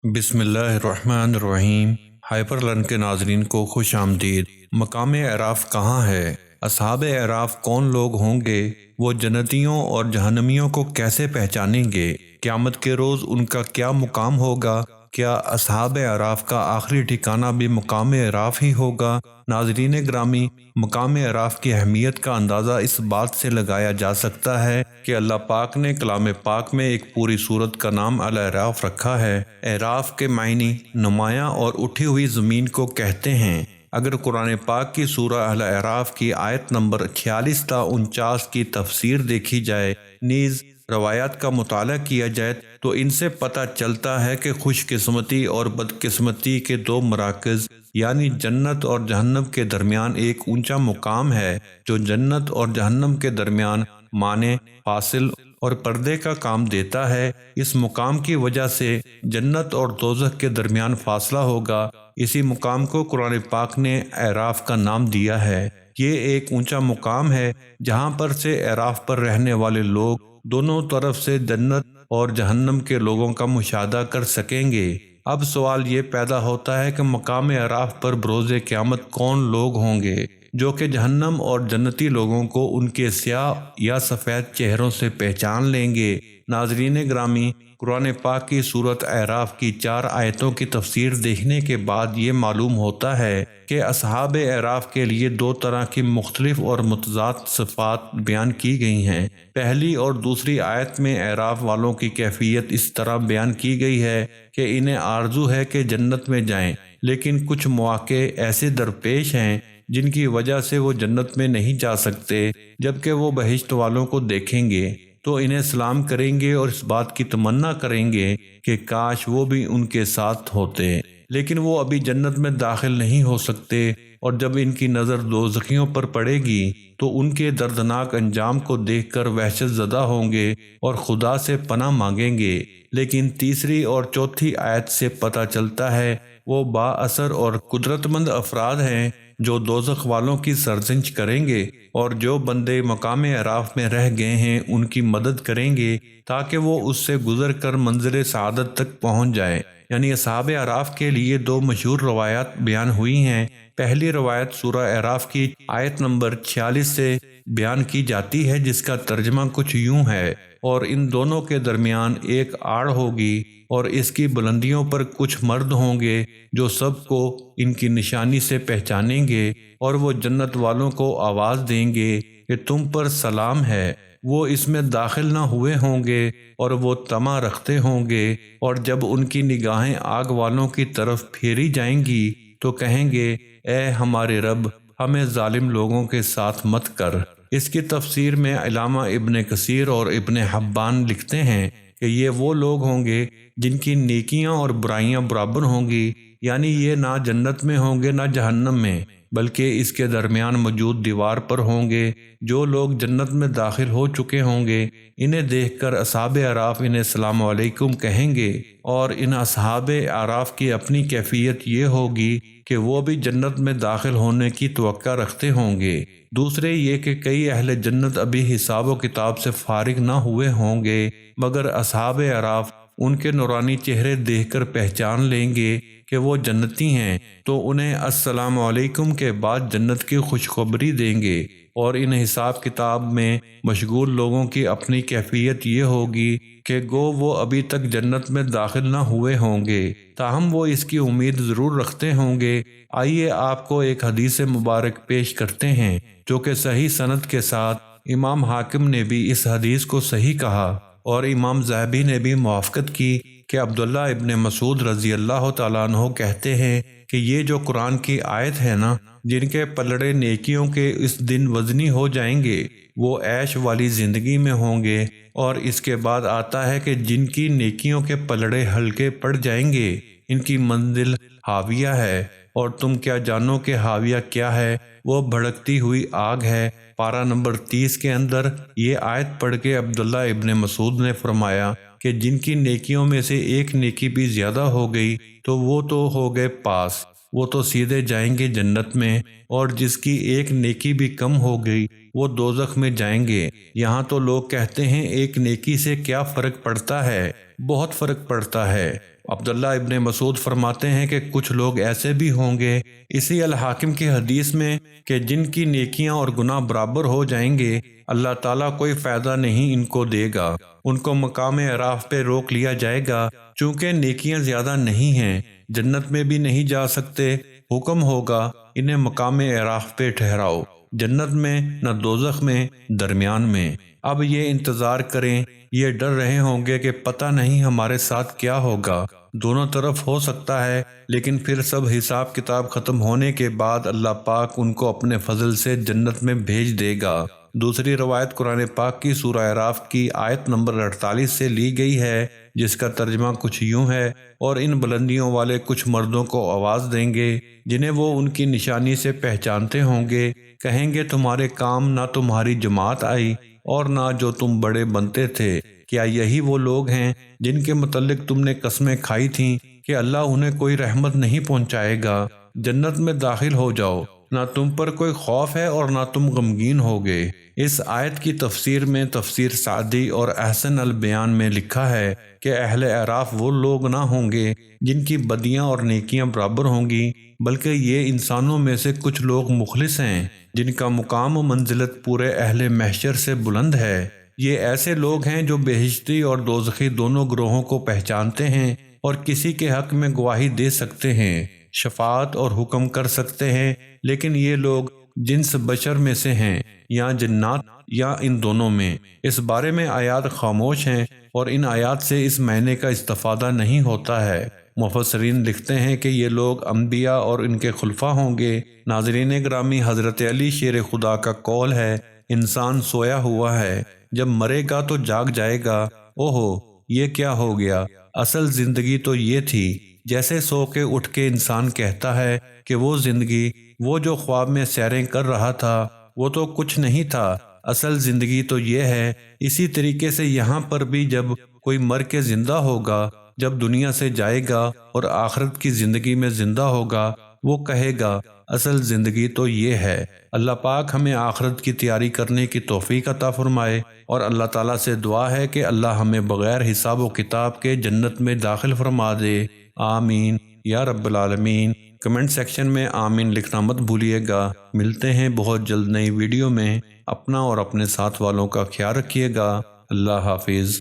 بسم اللہ الرحمن الرحیم۔ ہائپر لرن کے ناظرین کو خوش آمدید۔ مقام اعراف کہاں ہے؟ اصحاب اعراف کون لوگ ہوں گے؟ وہ جنتیوں اور جہنمیوں کو کیسے پہچانیں گے؟ قیامت کے روز ان کا کیا مقام ہوگا؟ کیا اصحاب اعراف کا آخری ٹھکانہ بھی مقام اعراف ہی ہوگا؟ ناظرین گرامی، مقام اعراف کی اہمیت کا اندازہ اس بات سے لگایا جا سکتا ہے کہ اللہ پاک نے کلام پاک میں ایک پوری سورت کا نام الاعراف رکھا ہے۔ اعراف کے معنی نمایاں اور اٹھی ہوئی زمین کو کہتے ہیں۔ اگر قرآن پاک کی سورہ الاعراف کی آیت نمبر 46 تا 49 کی تفسیر دیکھی جائے، نیز روایات کا مطالعہ کیا جائے تو ان سے پتہ چلتا ہے کہ خوش قسمتی اور بدقسمتی کے دو مراکز یعنی جنت اور جہنم کے درمیان ایک اونچا مقام ہے۔ جو جنت اور جہنم کے درمیان مانع، فاصل اور پردے کا کام دیتا ہے، اس مقام کی وجہ سے جنت اور دوزخ کے درمیان فاصلہ ہوگا۔ اسی مقام کو قرآن پاک نے اعراف کا نام دیا ہے۔ یہ ایک اونچا مقام ہے جہاں پر سے اعراف پر رہنے والے لوگ دونوں طرف سے جنت اور جہنم کے لوگوں کا مشاہدہ کر سکیں گے۔ اب سوال یہ پیدا ہوتا ہے کہ مقام اعراف پر بروز قیامت کون لوگ ہوں گے جو کہ جہنم اور جنتی لوگوں کو ان کے سیاہ یا سفید چہروں سے پہچان لیں گے؟ ناظرین گرامی، قرآن پاک کی سورت اعراف کی 4 آیتوں کی تفسیر دیکھنے کے بعد یہ معلوم ہوتا ہے کہ اصحاب اعراف کے لیے 2 طرح کی مختلف اور متضاد صفات بیان کی گئی ہیں۔ پہلی اور دوسری آیت میں اعراف والوں کی کیفیت اس طرح بیان کی گئی ہے کہ انہیں آرزو ہے کہ جنت میں جائیں، لیکن کچھ مواقع ایسے درپیش ہیں جن کی وجہ سے وہ جنت میں نہیں جا سکتے۔ جبکہ وہ بہشت والوں کو دیکھیں گے تو انہیں سلام کریں گے اور اس بات کی تمنا کریں گے کہ کاش وہ بھی ان کے ساتھ ہوتے، لیکن وہ ابھی جنت میں داخل نہیں ہو سکتے، اور جب ان کی نظر دوزخیوں پر پڑے گی تو ان کے دردناک انجام کو دیکھ کر وحشت زدہ ہوں گے اور خدا سے پناہ مانگیں گے۔ لیکن تیسری اور چوتھی آیت سے پتہ چلتا ہے وہ با اثر اور قدرت مند افراد ہیں جو دوزخ والوں کی سرزنش کریں گے، اور جو بندے مقام اعراف میں رہ گئے ہیں ان کی مدد کریں گے تاکہ وہ اس سے گزر کر منزل سعادت تک پہنچ جائے۔ یعنی اصحاب اعراف کے لیے 2 مشہور روایات بیان ہوئی ہیں۔ پہلی روایت سورہ اعراف کی آیت نمبر 46 سے بیان کی جاتی ہے، جس کا ترجمہ کچھ یوں ہے: اور ان دونوں کے درمیان ایک آڑ ہوگی اور اس کی بلندیوں پر کچھ مرد ہوں گے جو سب کو ان کی نشانی سے پہچانیں گے، اور وہ جنت والوں کو آواز دیں گے کہ تم پر سلام ہے۔ وہ اس میں داخل نہ ہوئے ہوں گے اور وہ طمع رکھتے ہوں گے، اور جب ان کی نگاہیں آگ والوں کی طرف پھیری جائیں گی تو کہیں گے اے ہمارے رب، ہمیں ظالم لوگوں کے ساتھ مت کر۔ اس کی تفسیر میں علامہ ابن کثیر اور ابن حبان لکھتے ہیں کہ یہ وہ لوگ ہوں گے جن کی نیکیاں اور برائیاں برابر ہوں گی، یعنی یہ نہ جنت میں ہوں گے نہ جہنم میں، بلکہ اس کے درمیان موجود دیوار پر ہوں گے۔ جو لوگ جنت میں داخل ہو چکے ہوں گے انہیں دیکھ کر اصحاب اعراف انہیں السلام علیکم کہیں گے، اور ان اصحاب اعراف کی اپنی کیفیت یہ ہوگی کہ وہ بھی جنت میں داخل ہونے کی توقع رکھتے ہوں گے۔ دوسرے یہ کہ کئی اہل جنت ابھی حساب و کتاب سے فارغ نہ ہوئے ہوں گے، مگر اصحاب اعراف ان کے نورانی چہرے دیکھ کر پہچان لیں گے کہ وہ جنتی ہیں، تو انہیں السلام علیکم کے بعد جنت کی خوشخبری دیں گے۔ اور ان حساب کتاب میں مشغول لوگوں کی اپنی کیفیت یہ ہوگی کہ گو وہ ابھی تک جنت میں داخل نہ ہوئے ہوں گے، تاہم وہ اس کی امید ضرور رکھتے ہوں گے۔ آئیے آپ کو ایک حدیث مبارک پیش کرتے ہیں جو کہ صحیح سند کے ساتھ امام حاکم نے بھی اس حدیث کو صحیح کہا اور امام ذہبی نے بھی موافقت کی کہ عبداللہ ابن مسعود رضی اللہ تعالیٰ عنہ کہتے ہیں کہ یہ جو قرآن کی آیت ہے نا، جن کے پلڑے نیکیوں کے اس دن وزنی ہو جائیں گے وہ عیش والی زندگی میں ہوں گے، اور اس کے بعد آتا ہے کہ جن کی نیکیوں کے پلڑے ہلکے پڑ جائیں گے ان کی منزل حاویہ ہے، اور تم کیا جانو کہ حاویہ کیا ہے؟ وہ بھڑکتی ہوئی آگ ہے۔ پارہ نمبر 30 کے اندر یہ آیت پڑھ کے عبداللہ ابن مسعود نے فرمایا کہ جن کی نیکیوں میں سے ایک نیکی بھی زیادہ ہو گئی تو وہ تو ہو گئے پاس، وہ تو سیدھے جائیں گے جنت میں، اور جس کی ایک نیکی بھی کم ہو گئی وہ دوزخ میں جائیں گے۔ یہاں تو لوگ کہتے ہیں ایک نیکی سے کیا فرق پڑتا ہے؟ بہت فرق پڑتا ہے، عبداللہ ابن مسعود فرماتے ہیں کہ کچھ لوگ ایسے بھی ہوں گے اسی الحاکم کی حدیث میں کہ جن کی نیکیاں اور گناہ برابر ہو جائیں گے، اللہ تعالیٰ کوئی فائدہ نہیں ان کو دے گا، ان کو مقام اعراف پہ روک لیا جائے گا، چونکہ نیکیاں زیادہ نہیں ہیں، جنت میں بھی نہیں جا سکتے، حکم ہوگا انہیں مقام اعراف پہ ٹھہراؤ، جنت میں نہ دوزخ میں، درمیان میں۔ اب یہ انتظار کریں، یہ ڈر رہے ہوں گے کہ پتہ نہیں ہمارے ساتھ کیا ہوگا، دونوں طرف ہو سکتا ہے، لیکن پھر سب حساب کتاب ختم ہونے کے بعد اللہ پاک ان کو اپنے فضل سے جنت میں بھیج دے گا۔ دوسری روایت قرآن پاک کی سورہ اعراف کی آیت نمبر 48 سے لی گئی ہے، جس کا ترجمہ کچھ یوں ہے، اور ان بلندیوں والے کچھ مردوں کو آواز دیں گے جنہیں وہ ان کی نشانی سے پہچانتے ہوں گے، کہیں گے تمہارے کام نہ تمہاری جماعت آئی اور نہ جو تم بڑے بنتے تھے، کیا یہی وہ لوگ ہیں جن کے متعلق تم نے قسمیں کھائی تھیں کہ اللہ انہیں کوئی رحمت نہیں پہنچائے گا، جنت میں داخل ہو جاؤ، نہ تم پر کوئی خوف ہے اور نہ تم غمگین ہوگے۔ اس آیت کی تفسیر میں تفسیر سعدی اور احسن البیان میں لکھا ہے کہ اہل اعراف وہ لوگ نہ ہوں گے جن کی بدیاں اور نیکیاں برابر ہوں گی، بلکہ یہ انسانوں میں سے کچھ لوگ مخلص ہیں جن کا مقام و منزلت پورے اہل محشر سے بلند ہے۔ یہ ایسے لوگ ہیں جو بہشتی اور دوزخی دونوں گروہوں کو پہچانتے ہیں اور کسی کے حق میں گواہی دے سکتے ہیں، شفاعت اور حکم کر سکتے ہیں، لیکن یہ لوگ جنس بشر میں سے ہیں یا جنات یا ان دونوں میں۔ اس بارے میں آیات خاموش ہیں اور ان آیات سے اس معنی کا استفادہ نہیں ہوتا ہے۔ مفسرین لکھتے ہیں کہ یہ لوگ انبیاء اور ان کے خلفاء ہوں گے۔ ناظرین گرامی، حضرت علی شیر خدا کا قول ہے، انسان سویا ہوا ہے، جب مرے گا تو جاگ جائے گا۔ اوہو، یہ کیا ہو گیا؟ اصل زندگی تو یہ تھی۔ جیسے سو کے اٹھ کے انسان کہتا ہے کہ وہ زندگی، وہ جو خواب میں سیریں کر رہا تھا، وہ تو کچھ نہیں تھا، اصل زندگی تو یہ ہے۔ اسی طریقے سے یہاں پر بھی جب کوئی مر کے زندہ ہوگا، جب دنیا سے جائے گا اور آخرت کی زندگی میں زندہ ہوگا، وہ کہے گا اصل زندگی تو یہ ہے۔ اللہ پاک ہمیں آخرت کی تیاری کرنے کی توفیق عطا فرمائے، اور اللہ تعالیٰ سے دعا ہے کہ اللہ ہمیں بغیر حساب و کتاب کے جنت میں داخل فرما دے۔ آمین یا رب العالمین۔ کمنٹ سیکشن میں آمین لکھنا مت بھولیے گا۔ ملتے ہیں بہت جلد نئی ویڈیو میں۔ اپنا اور اپنے ساتھ والوں کا خیال رکھیے گا۔ اللہ حافظ۔